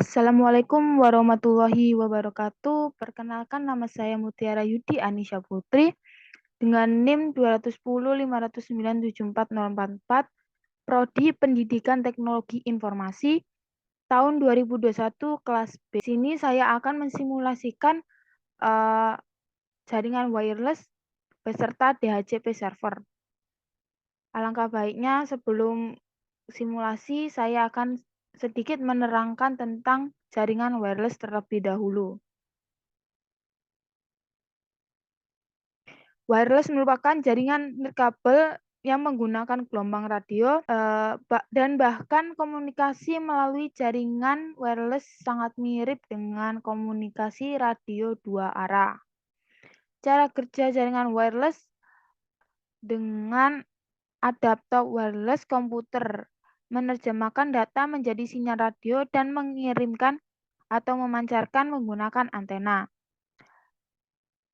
Assalamualaikum warahmatullahi wabarakatuh. Perkenalkan, nama saya Mutiara Yudi Anisha Putri dengan NIM 21050974044, Prodi Pendidikan Teknologi Informasi tahun 2021 kelas B. Di sini saya akan mensimulasikan jaringan wireless beserta DHCP server. Alangkah baiknya sebelum simulasi saya akan sedikit menerangkan tentang jaringan wireless terlebih dahulu. Wireless merupakan jaringan nirkabel yang menggunakan gelombang radio dan bahkan komunikasi melalui jaringan wireless sangat mirip dengan komunikasi radio dua arah. Cara kerja jaringan wireless dengan adaptor wireless komputer menerjemahkan data menjadi sinyal radio dan mengirimkan atau memancarkan menggunakan antena.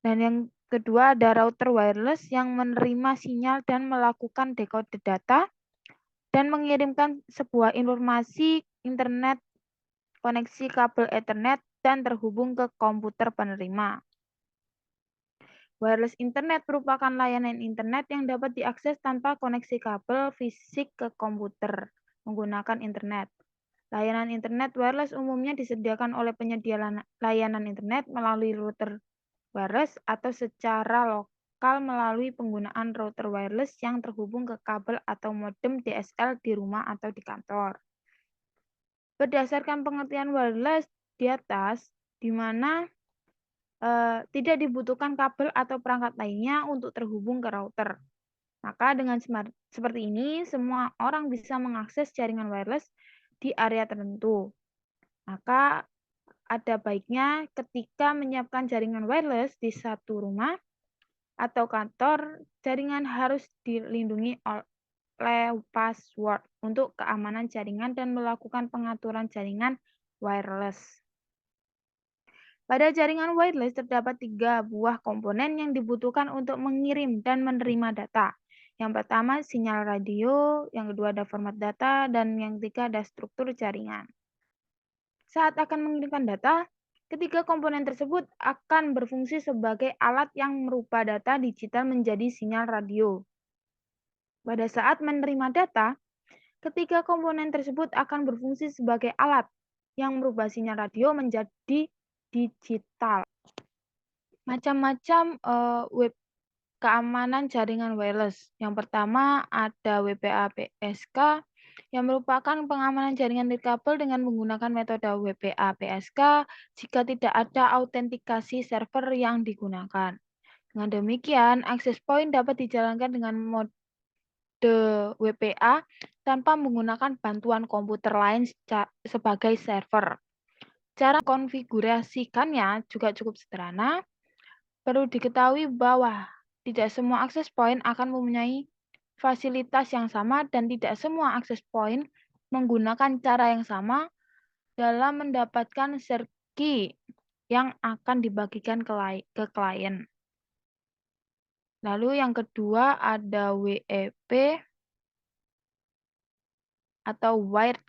Dan yang kedua ada router wireless yang menerima sinyal dan melakukan dekode data dan mengirimkan sebuah informasi internet, koneksi kabel Ethernet dan terhubung ke komputer penerima. Wireless Internet merupakan layanan internet yang dapat diakses tanpa koneksi kabel fisik ke komputer menggunakan internet. Layanan internet wireless umumnya disediakan oleh penyedia layanan internet melalui router wireless atau secara lokal melalui penggunaan router wireless yang terhubung ke kabel atau modem DSL di rumah atau di kantor. Berdasarkan pengertian wireless di atas, di mana tidak dibutuhkan kabel atau perangkat lainnya untuk terhubung ke router. Maka dengan seperti ini, semua orang bisa mengakses jaringan wireless di area tertentu. Maka ada baiknya ketika menyiapkan jaringan wireless di satu rumah atau kantor, jaringan harus dilindungi oleh password untuk keamanan jaringan dan melakukan pengaturan jaringan wireless. Pada jaringan wireless terdapat 3 buah komponen yang dibutuhkan untuk mengirim dan menerima data. Yang pertama sinyal radio, yang kedua ada format data, dan yang ketiga ada struktur jaringan. Saat akan mengirimkan data, ketiga komponen tersebut akan berfungsi sebagai alat yang merubah data digital menjadi sinyal radio. Pada saat menerima data, ketiga komponen tersebut akan berfungsi sebagai alat yang merubah sinyal radio menjadi digital. Macam-macam web keamanan jaringan wireless. Yang pertama ada WPA-PSK yang merupakan pengamanan jaringan nirkabel dengan menggunakan metode WPA-PSK jika tidak ada autentikasi server yang digunakan. Dengan demikian, access point dapat dijalankan dengan mode WPA tanpa menggunakan bantuan komputer lain sebagai server. Cara konfigurasikannya juga cukup sederhana. Perlu diketahui bahwa tidak semua access point akan mempunyai fasilitas yang sama dan tidak semua access point menggunakan cara yang sama dalam mendapatkan share key yang akan dibagikan ke klien. Lalu yang kedua ada WEP atau Wide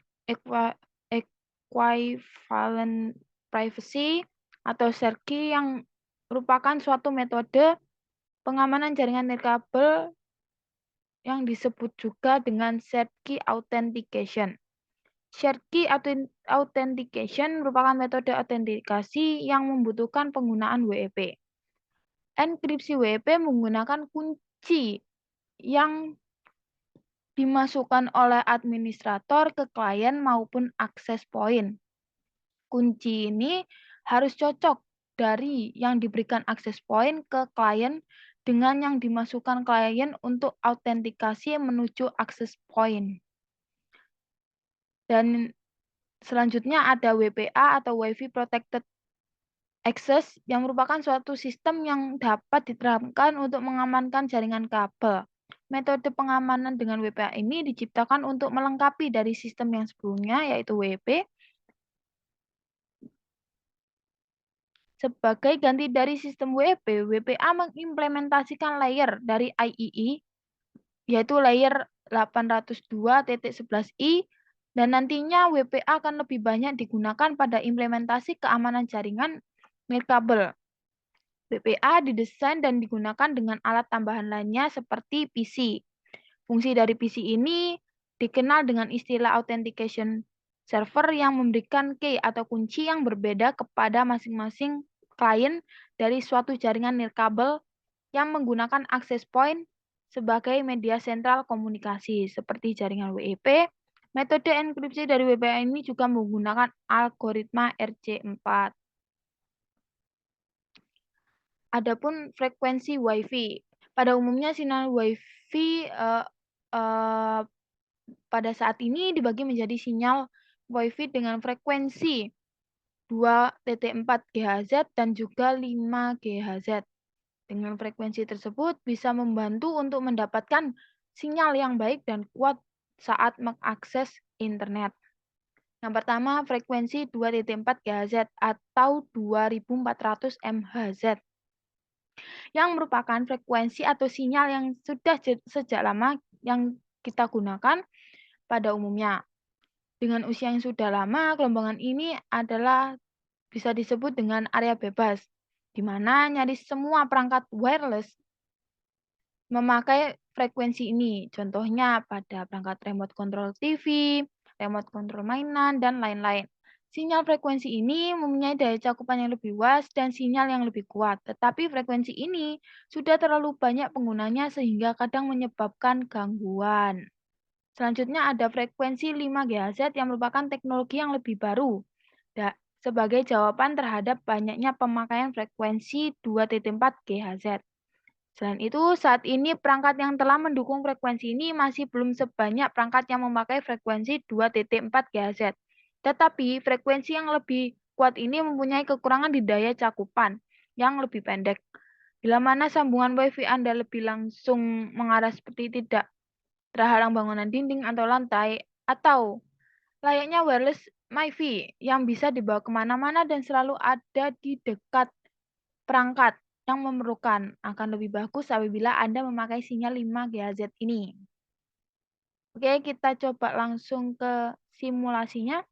Equivalent Privacy atau share key yang merupakan suatu metode pengamanan jaringan nirkabel yang disebut juga dengan shared key authentication. Shared key authentication merupakan metode autentikasi yang membutuhkan penggunaan WEP. Enkripsi WEP menggunakan kunci yang dimasukkan oleh administrator ke klien maupun access point. Kunci ini harus cocok dari yang diberikan access point ke klien dengan yang dimasukkan klien untuk autentikasi menuju access point. Dan selanjutnya ada WPA atau Wi-Fi Protected Access yang merupakan suatu sistem yang dapat diterapkan untuk mengamankan jaringan kabel. Metode pengamanan dengan WPA ini diciptakan untuk melengkapi dari sistem yang sebelumnya yaitu WP. Sebagai ganti dari sistem WP, WPA mengimplementasikan layer dari IEE, yaitu layer 802.11i Dan nantinya WPA akan lebih banyak digunakan pada implementasi keamanan jaringan nirkabel. WPA didesain dan digunakan dengan alat tambahan lainnya seperti PC. Fungsi dari PC ini dikenal dengan istilah authentication server yang memberikan key atau kunci yang berbeda kepada masing-masing klien dari suatu jaringan nirkabel yang menggunakan access point sebagai media sentral komunikasi seperti jaringan WEP. Metode enkripsi dari WPA ini juga menggunakan algoritma RC4. Adapun frekuensi Wi-Fi. Pada umumnya sinyal Wi-Fi pada saat ini dibagi menjadi sinyal Wi-Fi dengan frekuensi 2.4 GHz dan juga 5 GHz. Dengan frekuensi tersebut bisa membantu untuk mendapatkan sinyal yang baik dan kuat saat mengakses internet. Yang pertama, frekuensi 2.4 GHz atau 2400 MHz yang merupakan frekuensi atau sinyal yang sudah sejak lama yang kita gunakan pada umumnya. Dengan usia yang sudah lama, gelombang ini adalah bisa disebut dengan area bebas, di mana nyaris semua perangkat wireless memakai frekuensi ini. Contohnya pada perangkat remote control TV, remote control mainan, dan lain-lain. Sinyal frekuensi ini mempunyai daya cakupan yang lebih luas dan sinyal yang lebih kuat. Tetapi frekuensi ini sudah terlalu banyak penggunanya sehingga kadang menyebabkan gangguan. Selanjutnya ada frekuensi 5 GHz yang merupakan teknologi yang lebih baru sebagai jawaban terhadap banyaknya pemakaian frekuensi 2.4 GHz. Selain itu, saat ini perangkat yang telah mendukung frekuensi ini masih belum sebanyak perangkat yang memakai frekuensi 2.4 GHz. Tetapi frekuensi yang lebih kuat ini mempunyai kekurangan di daya cakupan yang lebih pendek. Bila mana sambungan Wi-Fi Anda lebih langsung mengarah seperti tidak terhalang bangunan dinding atau lantai, atau layaknya wireless MiFi yang bisa dibawa kemana-mana dan selalu ada di dekat perangkat yang memerlukan, akan lebih bagus apabila Anda memakai sinyal 5 GHz ini. Oke, kita coba langsung ke simulasinya.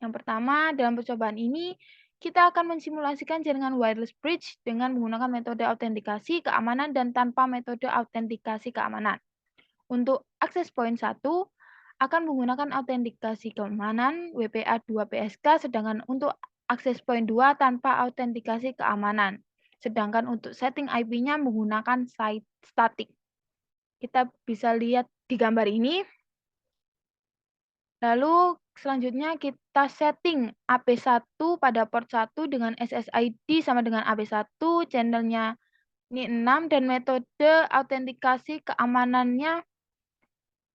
Yang pertama, dalam percobaan ini, kita akan mensimulasikan jaringan wireless bridge dengan menggunakan metode autentikasi keamanan dan tanpa metode autentikasi keamanan. Untuk akses point 1, akan menggunakan autentikasi keamanan WPA2 PSK, sedangkan untuk akses point 2 tanpa autentikasi keamanan. Sedangkan untuk setting IP-nya menggunakan site static. Kita bisa lihat di gambar ini. Lalu selanjutnya kita setting AP1 pada port 1 dengan SSID sama dengan AP1, channelnya ini 6, dan metode autentikasi keamanannya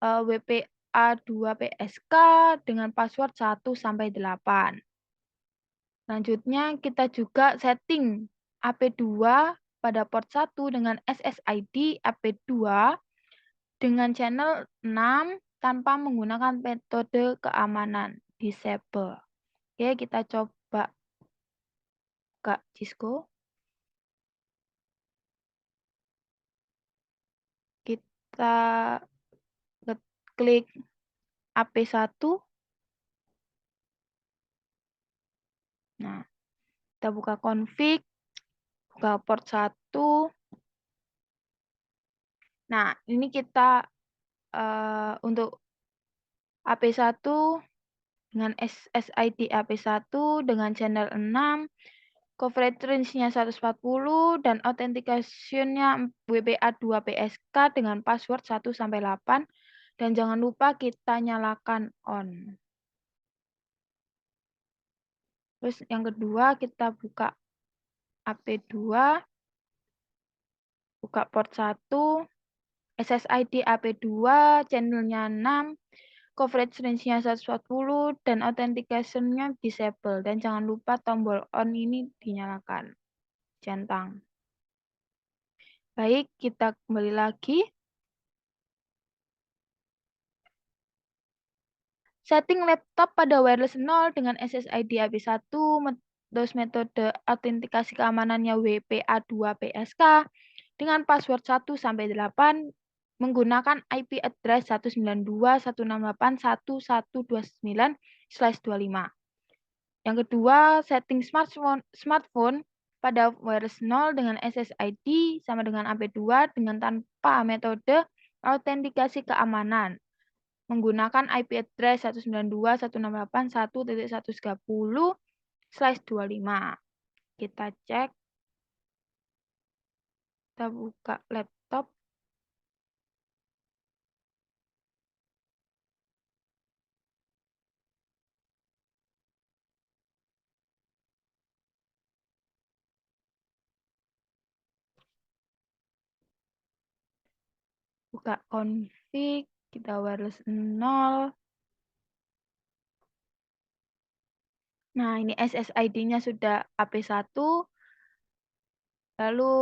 WPA2 PSK dengan password 1-8. Selanjutnya kita juga setting AP2 pada port 1 dengan SSID AP2 dengan channel 6 tanpa menggunakan metode keamanan disable. Oke, kita coba buka Cisco. Kita klik AP1. Nah, kita buka config, buka port 1. Nah, ini kita untuk AP1 dengan SSID AP1 dengan channel 6, coverage range-nya 140, dan authentication-nya WPA2 PSK dengan password 1-8, dan jangan lupa kita nyalakan on. Terus yang kedua kita buka AP2, buka port 1, SSID AP2, channelnya 6, coverage range-nya 140, dan authentication-nya disable. Dan jangan lupa tombol on ini dinyalakan. Centang. Baik, kita kembali lagi. Setting laptop pada wireless 0 dengan SSID AP1, terus metode autentikasi keamanannya WPA2 PSK dengan password 1-8, menggunakan IP address 192.168.1129/25. Yang kedua, setting smartphone pada wireless 0 dengan SSID sama dengan AP2 dengan tanpa metode autentikasi keamanan. Menggunakan IP address 192.168.1.130/25. Kita cek. Kita buka laptop. Buka config, kita wireless 0. Nah, ini SSID-nya sudah AP1. Lalu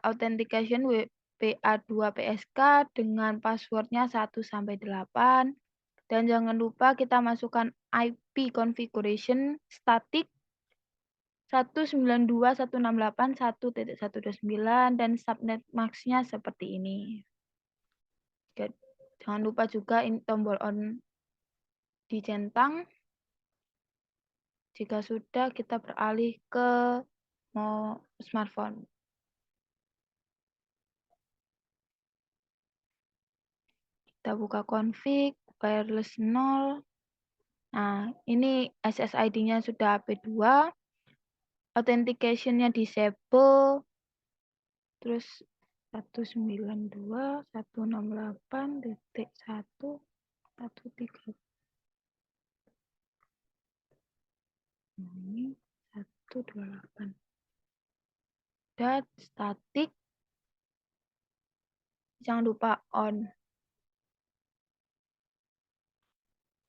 authentication WPA2 PSK dengan passwordnya 1-8. Dan jangan lupa kita masukkan IP configuration static 192.168.1.129 dan subnet max-nya seperti ini. Jangan lupa juga ini tombol on dicentang. Jika sudah, kita beralih ke smartphone. Kita buka config, wireless 0. Nah, ini SSID-nya sudah AP2. Authentication-nya disable. Terus 192.168.1.130. Ini 128. Dan static. Jangan lupa on.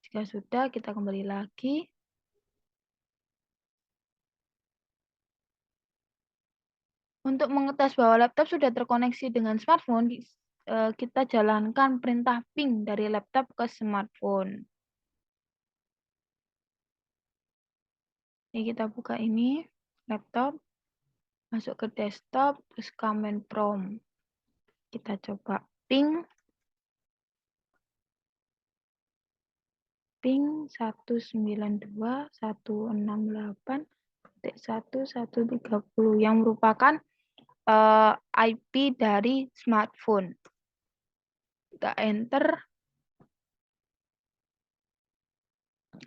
Jika sudah, kita kembali lagi. Untuk mengetes bahwa laptop sudah terkoneksi dengan smartphone, kita jalankan perintah ping dari laptop ke smartphone. Ini kita buka ini, laptop, masuk ke desktop, terus command prompt. Kita coba ping 192.168.1.130 yang merupakan IP dari smartphone. Kita enter.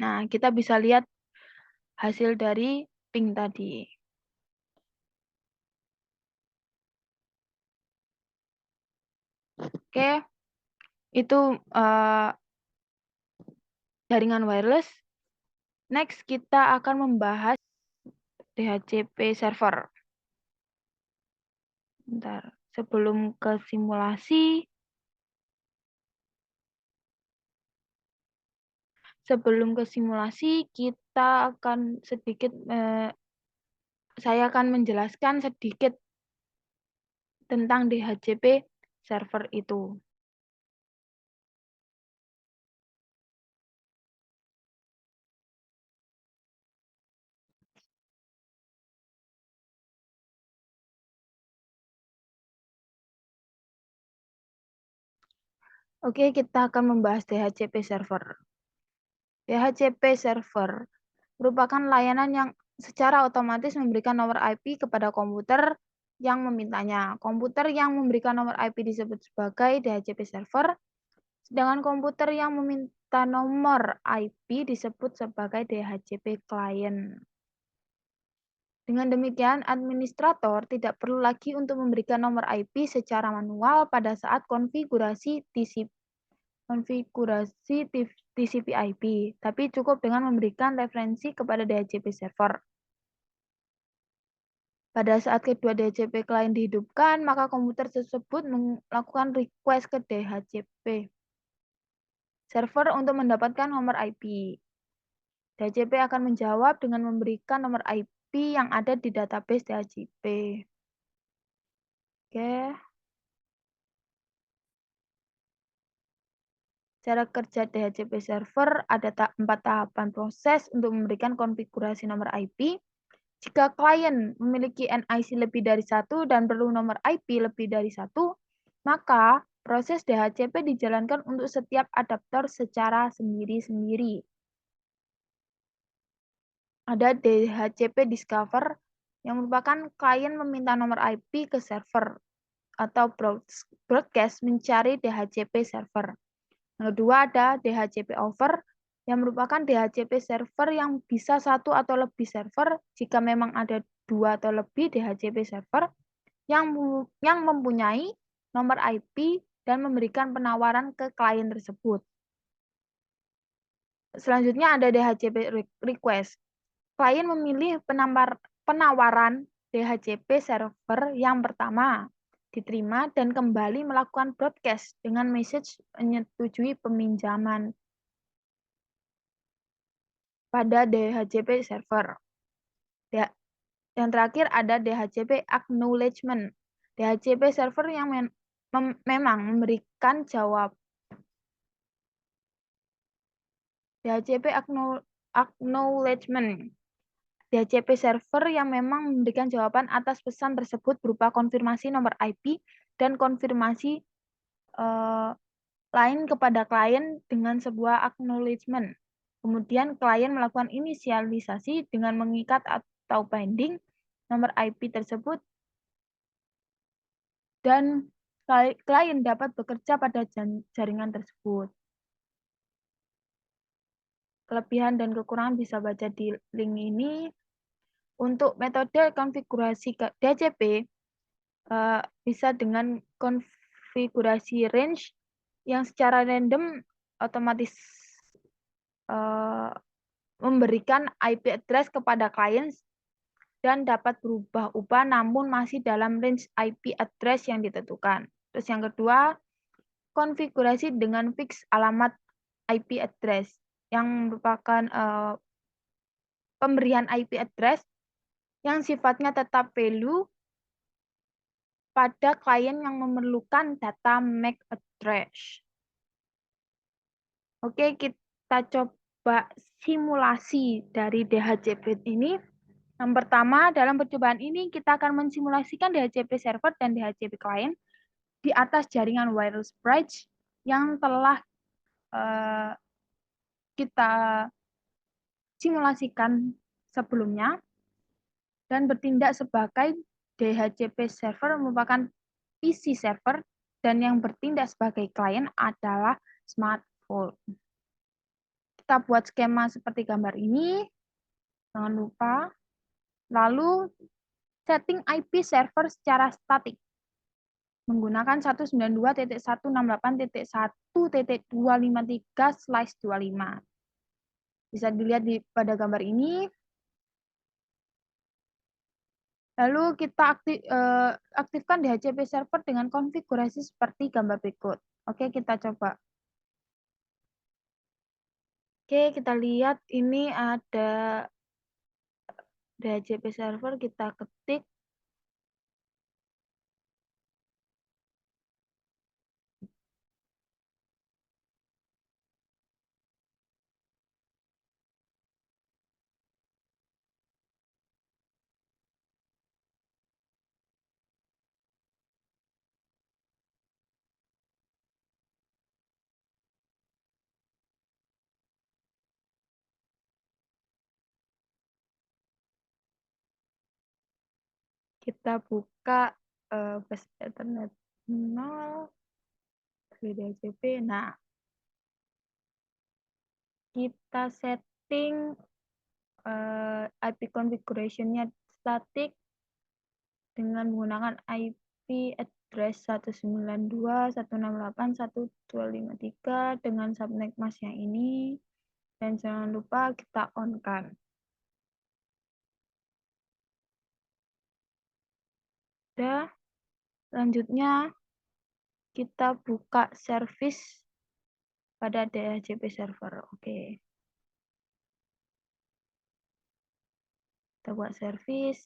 Nah, kita bisa lihat hasil dari ping tadi. Oke, itu jaringan wireless. Next, kita akan membahas DHCP server. Bentar, sebelum ke simulasi, kita akan sedikit, saya akan menjelaskan sedikit tentang DHCP server itu. Oke, kita akan membahas DHCP server. DHCP server merupakan layanan yang secara otomatis memberikan nomor IP kepada komputer yang memintanya. Komputer yang memberikan nomor IP disebut sebagai DHCP server, sedangkan komputer yang meminta nomor IP disebut sebagai DHCP client. Dengan demikian, administrator tidak perlu lagi untuk memberikan nomor IP secara manual pada saat konfigurasi TCP/IP, tapi cukup dengan memberikan referensi kepada DHCP server. Pada saat kedua DHCP client dihidupkan, maka komputer tersebut melakukan request ke DHCP server untuk mendapatkan nomor IP. DHCP akan menjawab dengan memberikan nomor IP yang ada di database DHCP. Oke. Cara kerja DHCP server ada 4 tahapan proses untuk memberikan konfigurasi nomor IP. Jika klien memiliki NIC lebih dari 1 dan perlu nomor IP lebih dari 1, maka Proses DHCP dijalankan untuk setiap adaptor secara sendiri-sendiri. Ada DHCP Discover yang merupakan klien meminta nomor IP ke server atau broadcast mencari DHCP server. Yang kedua ada DHCP Over yang merupakan DHCP server yang bisa satu atau lebih server jika memang ada dua atau lebih DHCP server yang mempunyai nomor IP dan memberikan penawaran ke klien tersebut. Selanjutnya ada DHCP Request. Klien memilih penawaran DHCP server yang pertama, diterima dan kembali melakukan broadcast dengan message menyetujui peminjaman pada DHCP server. Yang terakhir ada DHCP Acknowledgement. DHCP server yang memang memberikan jawab. DHCP Acknowledgement. DHCP server yang memang memberikan jawaban atas pesan tersebut berupa konfirmasi nomor IP dan konfirmasi lain kepada klien dengan sebuah acknowledgement. Kemudian klien melakukan inisialisasi dengan mengikat atau binding nomor IP tersebut dan klien dapat bekerja pada jaringan tersebut. Kelebihan dan kekurangan bisa baca di link ini. Untuk metode konfigurasi DHCP bisa dengan konfigurasi range yang secara random otomatis memberikan IP address kepada klien dan dapat berubah-ubah namun masih dalam range IP address yang ditentukan. Terus yang kedua, konfigurasi dengan fix alamat IP address yang merupakan pemberian IP address yang sifatnya tetap value pada klien yang memerlukan data MAC address. Oke, kita coba simulasi dari DHCP ini. Yang pertama, dalam percobaan ini kita akan mensimulasikan DHCP server dan DHCP client di atas jaringan wireless bridge yang telah kita simulasikan sebelumnya dan bertindak sebagai DHCP server merupakan PC server dan yang bertindak sebagai klien adalah smartphone. Kita buat skema seperti gambar ini, jangan lupa. Lalu setting IP server secara statik menggunakan 192.168.1.253/25. Bisa dilihat pada gambar ini. Lalu kita aktifkan DHCP server dengan konfigurasi seperti gambar berikut. Oke, kita coba. Oke, kita lihat ini ada DHCP server, kita ketik. Kita buka bus Ethernet 0 DHCP. Nah, kita setting IP configuration-nya static dengan menggunakan IP address 192.168.1.253 dengan subnet mask yang ini. Dan jangan lupa kita on-kan. Udah, selanjutnya kita buka service pada DHCP server. Oke. Kita buat service.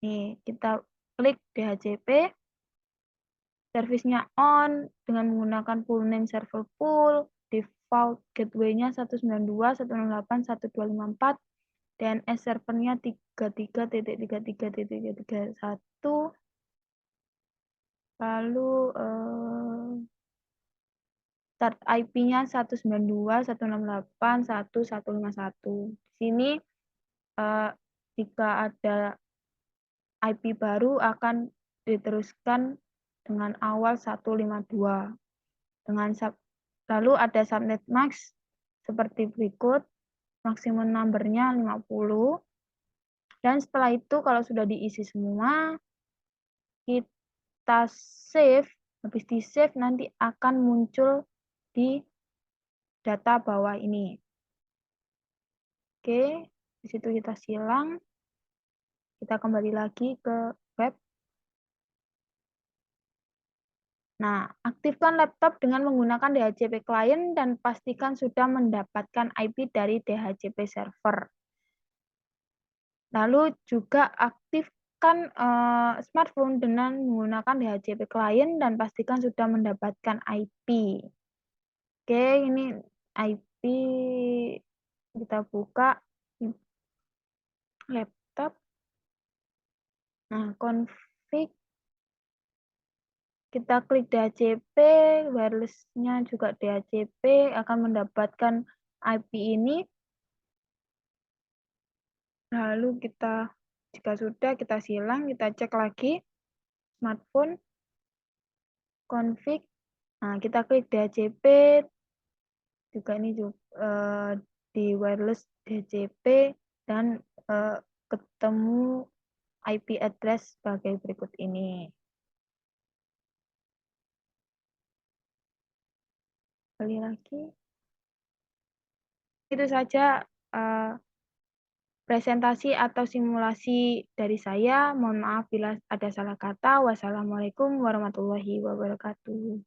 Nih, kita klik DHCP. Service-nya on dengan menggunakan full name server pool. Default gateway-nya 192.168.1.254. DNS servernya 33.33.33.1. Lalu start IP-nya 192.168.1.151. Di sini jika ada IP baru akan diteruskan dengan awal 152. Lalu ada subnet max seperti berikut, maksimum number-nya 50. Dan setelah itu kalau sudah diisi semua, kita save, habis di-save nanti akan muncul di data bawah ini. Oke, di situ kita silang. Kita kembali lagi ke web. Nah, aktifkan laptop dengan menggunakan DHCP client dan pastikan sudah mendapatkan IP dari DHCP server. Lalu juga aktifkan smartphone dengan menggunakan DHCP client dan pastikan sudah mendapatkan IP. Oke, ini IP kita buka laptop. Nah, config kita klik DHCP, wireless-nya juga DHCP, akan mendapatkan IP ini. Lalu jika sudah, kita silang, kita cek lagi, smartphone, config, nah kita klik DHCP, juga ini juga, di wireless DHCP, dan ketemu IP address sebagai berikut ini. Kembali lagi. Itu saja presentasi atau simulasi dari saya. Mohon maaf bila ada salah kata. Wassalamualaikum warahmatullahi wabarakatuh.